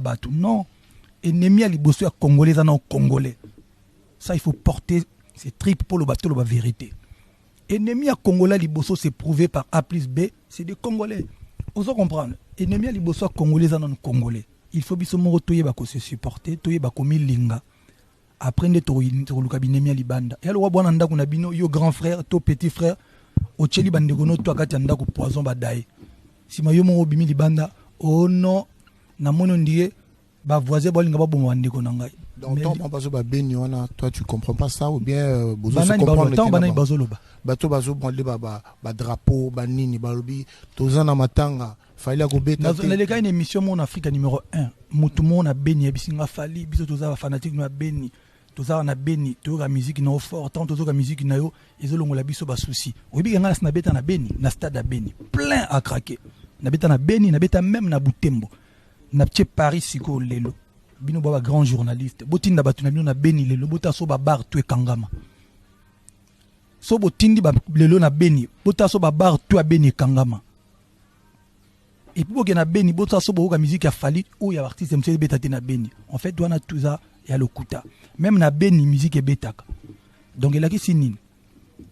Batou. Non. Ennemi à liboso à Congolais, à non Congolais. Ça, il faut porter ses tripes pour le bateau, la vérité. Ennemi à Congolais, liboso, c'est prouvé par A plus B, c'est des Congolais. Vous comprendre. Ennemi à liboso à Congolais, à non Congolais. Il faut que se supporter, toye bakomi linga. Après, on a ennemi à libanda. Et alors, on a yo grand frère, to petit frère, au tcheli bandegono, to akati anda ko poison badaye. Si ma yo mo bimi libanda, oh non, na mono ndiye, ba voisin bolinga ba bomo bandeko nangai. Donc, toi, tu comprends pas ça ou bien bozo se comprendre bato bazo bonde ba drapeau ba nini ba lobi tozana matanga fallait ko beta na les gars une émission mon Afrique numéro 1 mutu mon a beni bisinga fali biso toza fanatique na beni toza na beni to la musique no fort tant tozo la musique na yo ezolongola biso ba souci oyebi ngana na beta na beni na stade à beni plein à craquer na beta na beni na beta même na Butembo na petit Paris siko lelo bino baba grand journaliste botinda batu na bino na beni lelo bota so ba bar to kangama so botindi ba lelo na beni bota so ba bar to beni kangama et puis boke na beni bota so boka musique ya fali ou ya artiste monsieur beta na beni en fait doit na tout ça ya lokuta même na beni musique betaka donc elaki sinine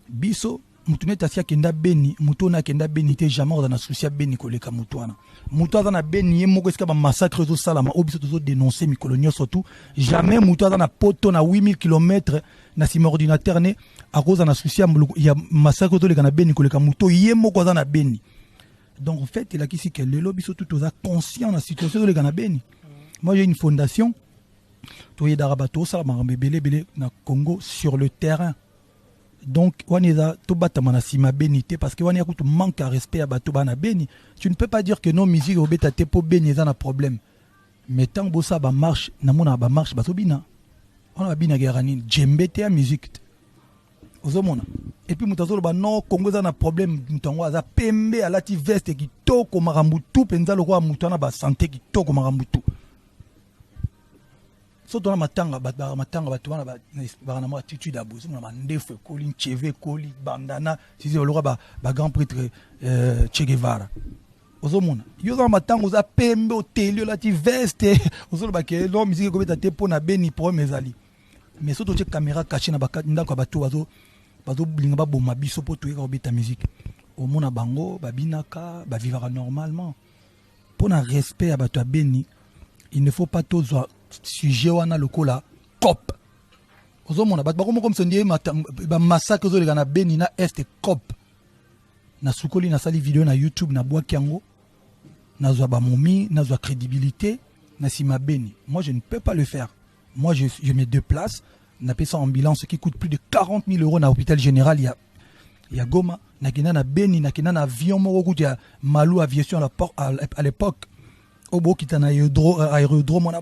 biso mutune tasia kenda beni mutona kenda beni te jamais dans na souci ya beni koleka mutwana mutwa na beni ye moko eska ba massacre zo salama obiso tozo dénoncer mikolonio surtout jamais mutwa na poto na 8000 km na sim ordinateur ne à cause na souci ya massacre to leka na beni koleka muto ye moko na beni. Donc en fait il a qui si que le lobby surtout toza conscient de la situation de leka na beni. Moi j'ai une fondation toye darabato salama bele na Congo sur le terrain. Donc, waneza to batama na sima benité parce que wanya kutu manque à respect à bato bana beni. Tu ne peux pas dire que non musique obeta te po beni za na problème. Mais tant bossa ba marche na mona ba marche bato bina. On a bina garanine djembete à musique. Ozomona. Et puis mutazo ba non Congo za na problème mutango za pembe alati veste ki toko marambutu penza lo kwa mutana ba santé ki toko marambutu. Surtout dans matanga batu wana na attitude à bozo na ndefu koli cheve koli bandana si on ba grand prêtre Che Guevara ozomona yo dans matanga za pembe hotel la ti veste ozolo ba ke no musique ko beta te pona beni pour mezali mais surtout che caméra cachée na bakati ndako batu bazo blinga ba boma biso po to ka beta musique omona bango babinaka ba vivra normalement pour un respect à batu beni il ne faut pas tous sujet wana lokola cop ozomona bat bako comme sondie ba massacre zo leka na beni na est cop na sukoli na sali vidéo na YouTube na bwa kiango na zwa ba momi na zwa crédibilité na sima beni. Moi je ne peux pas le faire. Moi je me déplace na pesa ambulance qui coûte plus de 40 000 € na hôpital général il y a Goma na kina na beni na kina na avion moko coûte ya Malou aviation à l'époque obo kita na aérodrome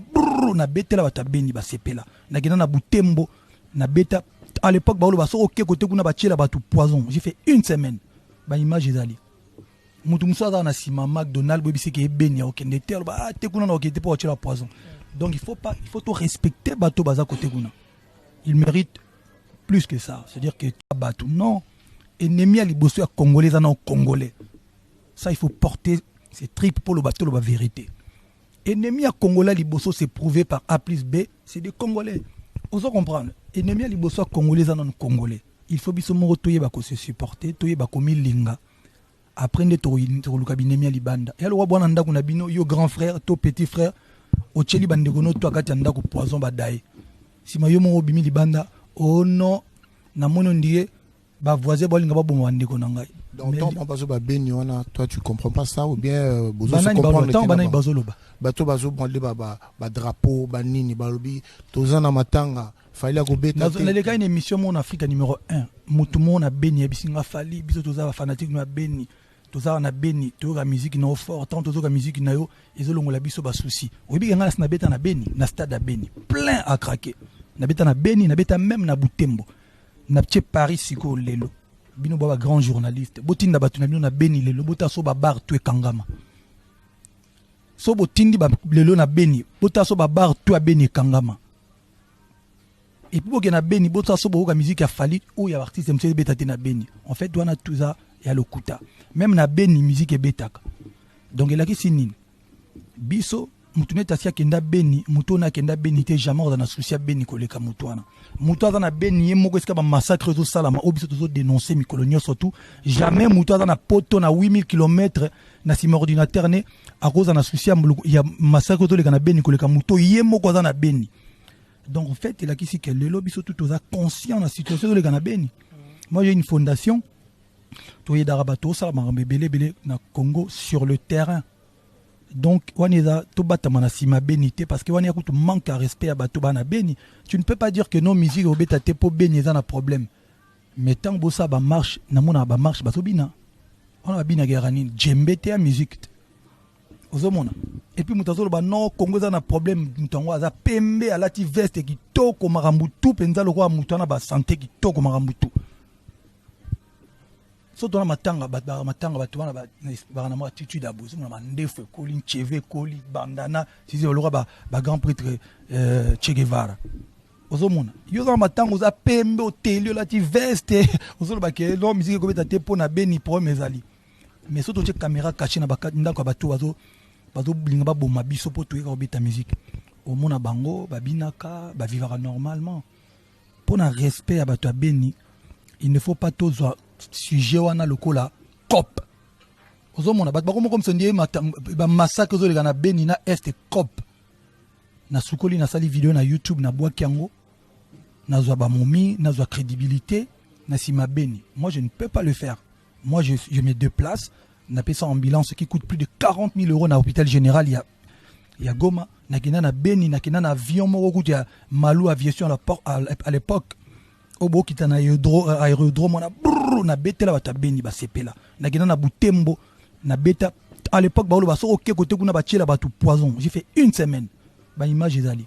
na beta la bata beni ba sepela na kina na Butembo na beta à l'époque ba lo so OK côté kuna ba tiela batu poison. J'ai fait une semaine ba image ezali mutu musa na sima McDonald's bo biseke beni OK ndete ba te kuna na OK te pour tiela poison. Donc il faut tout respecter bato baza côté kuna. Il mérite plus que ça, c'est-à-dire que bato non ennemi à liboso à Congolais non Congolais. Ça il faut porter ses tripes pour le bateau la vérité. Ennemi à Congolais liboso c'est prouvé par A plus B, c'est des Congolais. Vous comprendre. Ennemi à liboso à Congolais non Congolais. Il faut biso mo toye ba ko se supporter, toye ba komi linga. Après ne to luka binemi à libanda. Et alors bwana ndako na bino yo grand frère, to petit frère, o tcheli bandegono to akati ndako poison badaye. Si ma yo mo bimi libanda, oh non, na mono ndiye ba voisin bolinga ba bomo bandeko na ngai. Donc toi tu comprends pas ça ou bien bozo se comprendre bato bazo bonde ba drapeau ba nini ba lobi tozana matanga fallait ko beta na les gars une émission mon Afrique numéro 1 mutu mon a beni bisinga fali biso toza fanatique na beni toza na beni to la musique no fort tant tozo la musique na yo ezolongola biso ba souci oyebi ngana na beta na beni na stade à beni plein à craquer na beta na beni na beta même na Butembo na petit Paris siko lelo bino baba grand journaliste botinda batu na bino na beni lelo bota so ba bar to kangama so botindi ba lelo na beni bota so ba bar to beni kangama et puis boke na beni bota so boka musique ya fali ou ya artiste monsieur beta na beni en fait doit na tout ça ya lokuta même na beni musique betaka donc elaki sinine biso mutune tasia kenda beni mutona kenda beni te jamais dans souci beni koleka mutwana mutwa na beni ye moko eska ba massacre zo salama obiso zo dénoncer mikolonio surtout jamais mutwa na poto na 8000 km na sima ordinateur ne à cause na souci ya massacre zo leka na beni koleka muto ye moko na beni. Donc en fait il a qu'ici que le lobby surtout tous conscient de la situation de leka na beni. Moi j'ai une fondation toye darabato salama belé na Congo sur le terrain. Donc, waneza to batama na sima benité parce que wanya kutu manque à respect à bato bana beni. Tu ne peux pas dire que non musique obeta te po beni za na problème. Mais tant bossa ba marche na mona ba marche bato bina. On a bina garanine djembete à musique. Ozomona. Et puis mutazo ba non Congo za na problème mutango za pembe alati veste ki toko marambutu penza lo kwa mutana ba santé ki toko marambutu. Surtout dans matanga batu wana ba attitude à bozo na ndefu koli cheve koli bandana si olora ba grand prêtre Che Guevara ozomona yo dans matanga oza pembe hotel la ti veste ozoloba ke lo musique ko beta te pona beni pro mezali mais surtout che caméra cachée na bakati ndako batu bazo blinga ba boma biso po to ka beta musique omona bango babinaka ba vivra normalement pona respect à batu beni. Il ne faut pas tous sujet wana lokola cop ozomona bat bako comme sondie ba massacre zo leka na beni na est cop na sukoli na sali vidéo na YouTube na bwa kiango na zwa ba momi na zwa crédibilité na sima beni. Moi je ne peux pas le faire. Moi je me déplace na pesa ambulance qui coûte plus de 40 000 € na hôpital général il y a Goma na kina na beni na kina na avion moko kutia ya Malou aviation à l'époque obo kita na aérodrome na beta la bata beni ba sepela na kina na Butembo na beta à l'époque ba lo so OK côté kuna ba tiela batu poison. J'ai fait une semaine ba image ezali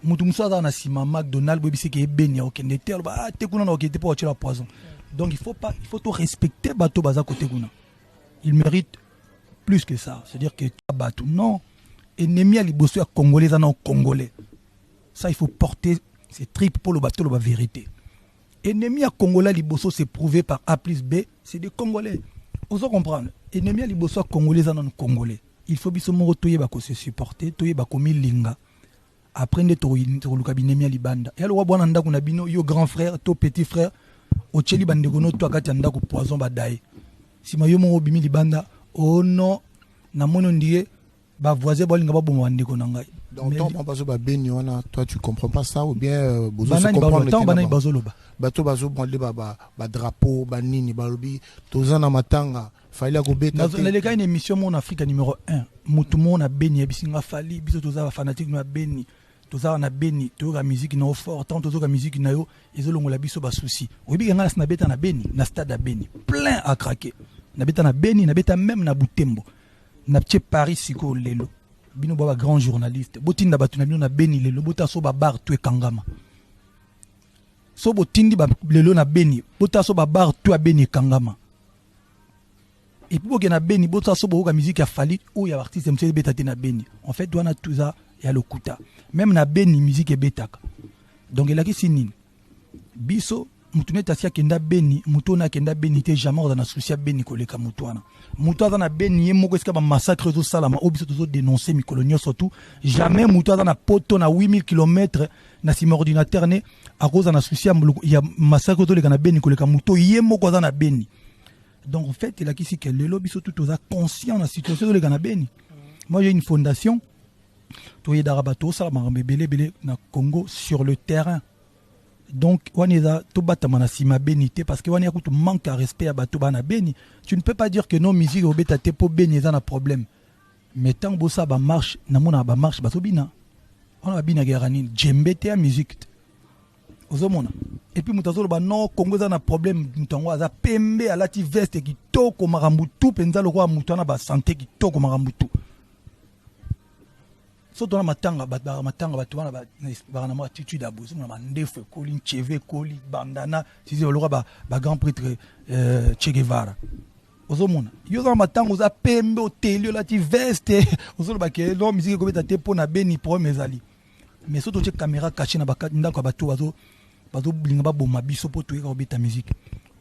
mutu musa na sima McDonald's bobi seke beni OK netel ba te kuna na OK te pour tiela poison. Donc il faut tout respecter bato baza côté kuna. Il mérite plus que ça, c'est-à-dire que bato non ennemi à liboso à congolais en congolais. Ça il faut porter ses tripes pour le bateau la vérité. Ennemi à Congolais liboso c'est prouvé par A plus B, c'est des Congolais. Vous comprendre. Ennemi à liboso Congolais en Congolais. Il faut biso moro toye bako se supporter, toye bako milinga. Apprendre to le cabinet mi libanda. Et alors bwana ndako na bino yo grand frère, to petit frère, o cheli bandeko no to akati ndako poison badaye. Si ma yo moro bimi libanda, oh non, na mono ndie ba voisin bolinga ba bomo bandeko na ngai. Donc, toi, tu comprends pas ça ou bien Bozo se comprend le bateau bazo brandé ba drapeau ba nini ba lobi tozana matanga fallait ko beta les gars une émission mon Afrique numéro 1 mutu mon a beni bisinga fali biso toza fanatique na beni toza na beni to la musique no fort tant tozo la musique na yo ezolongola biso ba souci oyebi nga na beta na beni na stade à beni plein à craquer na beta na beni na beta même na Butembo na petit Paris siko lelo bino baba grand journaliste botinda batu na bino na beni lelo bota so ba bar to kangama so botindi ba lelo na beni bota so ba bar to beni kangama et puis boke na beni bota so boka musique ya fali ou ya artiste mse betati na beni en fait doana tout ça ya lokuta même na beni musique betaka donc elaki sinini biso mutune tasia kenda beni mutona kenda beni te jamais dans souci beni koleka mutwana mutwa na beni ye moko eska ba massacre zo salama obiso zo dénoncer mikolonio surtout jamais mutwa na poto na 8000 km na sima ordinateur ne à cause na souci ya massacre zo leka na beni koleka muto ye moko na beni. Donc en fait il a qu'ici que le lobby surtout tous conscient de la situation de leka na beni. Moi j'ai une fondation toye darabato salama belé na Congo sur le terrain. Donc, waneza to batama na sima benité parce que wanya kutu manque à respect à bato bana beni. Tu ne peux pas dire que non musique obeta te po beni za na problème. Mais tant bossa ba marche na mona ba marche bato bina. On a bina garanine djembete à musique. Ozomona. Et puis mutazo ba non Congo za na problème mutango za pembe alati veste ki toko marambutu penza lo kwa mutana ba santé ki toko marambutu. Surtout dans matanga batu wana ba attitude à bozo na ndefu koli cheve koli bandana si olora ba grand prêtre Che Guevara ozomona yo dans matanga oza pembe hotel la ti veste ozoloba ke lo musique ko beta te pona beni pro mezali mais surtout che caméra cachée na bakati ndako batu bazo blinga ba boma biso po to ka beta musique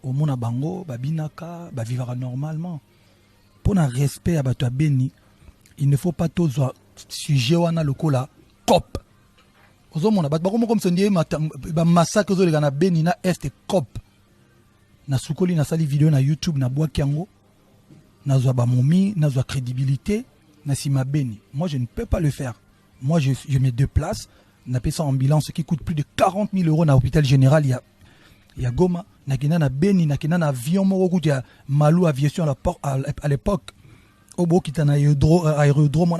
omona bango babinaka ba vivra normalement pona respect à batu beni. Il ne faut pas tous sujet wana lokola cop ozomona bato bakoma comme sondie ba massacre zo leka na Beni na est cop na sukoli na sali vidéo na YouTube na bwaki yango nazwa ba momi nazwa crédibilité na sima Beni. Moi je ne peux pas le faire. Moi je me déplace, na paie ça ambulance qui coûte plus de 40 000 € na hôpital général il y a Goma na kina na Beni na kina na avion moko kutia Malou aviation à l'époque obo kita na aérodrome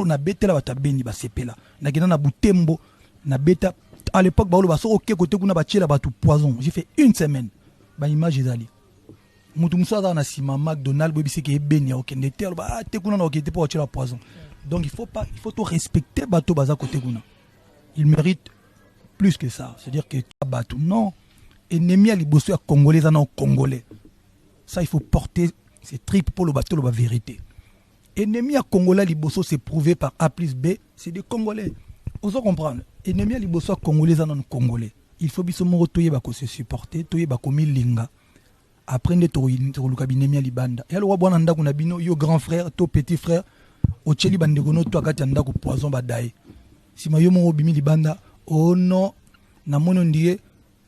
na betela bata Beni ba sepela na kina na Butembo na beta à l'époque ba ba so OK côté kuna ba tiela batu poison. J'ai fait une semaine ba image ezali mutu musa na sima McDonald's bobi seke Beni ya okende te ba te kuna na okende pour tiela poison. Donc il faut tout respecter bato baza côté kuna. Il mérite plus que ça, c'est-à-dire que bato non ennemi à liboso à congolais non congolais. Ça il faut porter ces tripes pour le bateau la vérité. Ennemi à congolais liboso c'est prouvé par A plus B, c'est des congolais. Vous comprendre. Ennemi à liboso à congolais non congolais. Il faut biso mo toye ba ko se supporter, toye ba ko milinga. Après ne to le cabinet mi libanda. Et alors bwana ndako na bino yo grand frère, to petit frère, o cheli bandegono to akati ndako poison badaye. Si ma yo mo bimi libanda, oh non, na mono ndie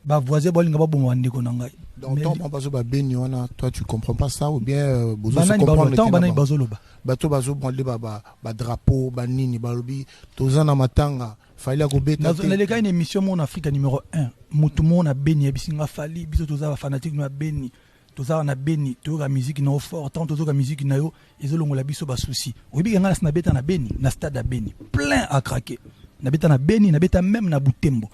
ba voisin bolinga ba bomo ndeko na ngai. Donc tant bazo ba Beni wana, toi tu comprends pas ça ou bien bozo se comprendre tant banani bazoloba. Bato bazo bonde ba drapeau ba nini ba lobi tozana matanga fallait ko beta. Na le gars une émission mon Afrique numéro 1. Mutu mo na Beni bisinga fali biso toza ba fanatique na Beni. Toza na Beni, to la musique na fort, tant tozo la musique na yo ezolongola biso ba souci. Oyebi nga na beta na Beni, na stade à Beni, plein à craquer. Na beta na Beni, na beta même na Butembo.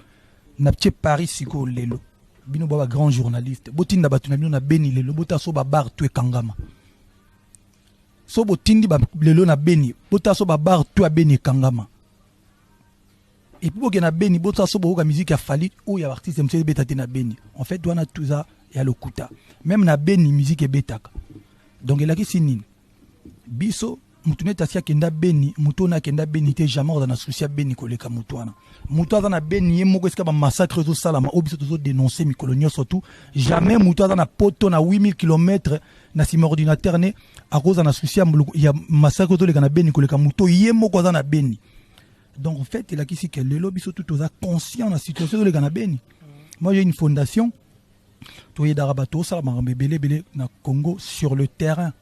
Na petit Paris siko lelo. Bino baba grand journaliste. Botinda batu na bino na Beni lelo, bota so ba bar tu kangama. So botindi ba lelo na Beni, bota so ba bar tu a Beni kangama. Et puis boke na Beni, bota so bo ka musique a fali ou ya artiste monsieur beta na Beni. En fait, doit na tout ça ya lokuta. Même na Beni musique e betaka. Donc il a qui sinine. Biso mutune tasia kenda Beni, mutona kenda Beni te jamais dans na souci Beni koleka mutwana. Mutwa na Beni ye moko eska ba massacre zo salama, obiso tozo dénoncer mi colonial surtout. Jamais mutwa na poto na 8000 km na sima ordinateur ne à cause na souci ya massacre zo leka na Beni koleka muto ye moko na Beni. Donc en fait il a qui si que le lobby surtout toza conscient na situation zo leka na Beni. Moi j'ai une fondation Toye Darabato, ça m'a belé na Congo sur le terrain.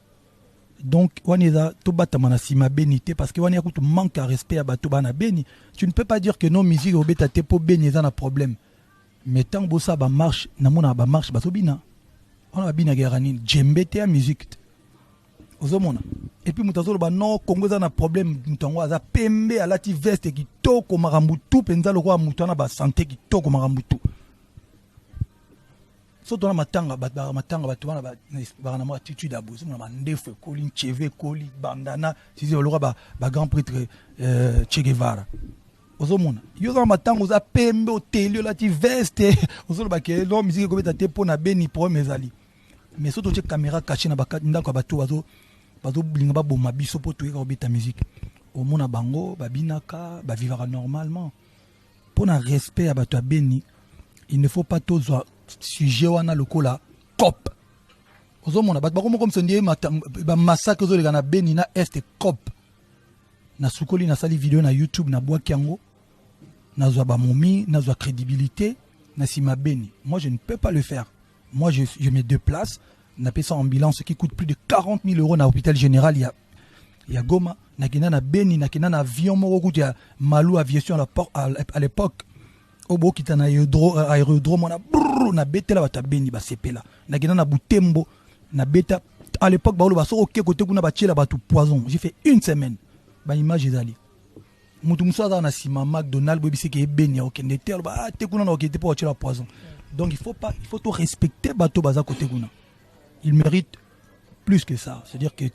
Donc, on est là, tout batamana sima bénité parce que on a tout manque à respect à bateau bana béni. Tu ne peux pas dire que non musique au beta te pour béni ça un problème. Mais tant que ça marche, na mona ba marche bateau bina. On a bina guerani, djembe te musique. Ozomona. Et puis mutazo ba non Congo ça un problème mutango za pembe à la ti veste qui toko marambutu penza le roi mutana ba santé qui toko marambutu. Surtout dans matanga batu wana ba na mo attitude abuzu na ndefu koli cheve koli bandana si olora ba grand prêtre Che Guevara ozomona yo dans matanga za pembe hotel la ti veste ozo ba ke lo musique ko beta te pona Beni pour mezali mais surtout che caméra cachée na bakati ndako batu bazo blinga ba boma biso po to ka beta musique omona bango babinaka ba vivre normalement pour un respect à batu Beni. Il ne faut pas tous sujet wana lokola cop ozomona bat bakoma comme sondie ba massacre zo leka na Beni na est cop na sukoli na sali vidéo na YouTube na bwaki yango nazwa ba momi nazwa crédibilité na sima Beni. Moi je ne peux pas le faire. Moi je me déplace, na paie ça ambulance qui coûte plus de 40 000 € na hôpital général il y a Goma na kina na Beni na kina na avion moko kutia Malou aviation à l'époque obo kita na aérodrome na betela bata Beni ba sepela na kina na Butembo na beta à l'époque ba so OK côté kuna ba tiela batu poison. J'ai fait une semaine ba image ezali mutu musa na sima McDonald's bobi seke Beni ya okende te ba te kuna na okende pour tiela poison. Donc il faut tout respecter bato baza côté kuna. Il mérite plus que ça, c'est-à-dire que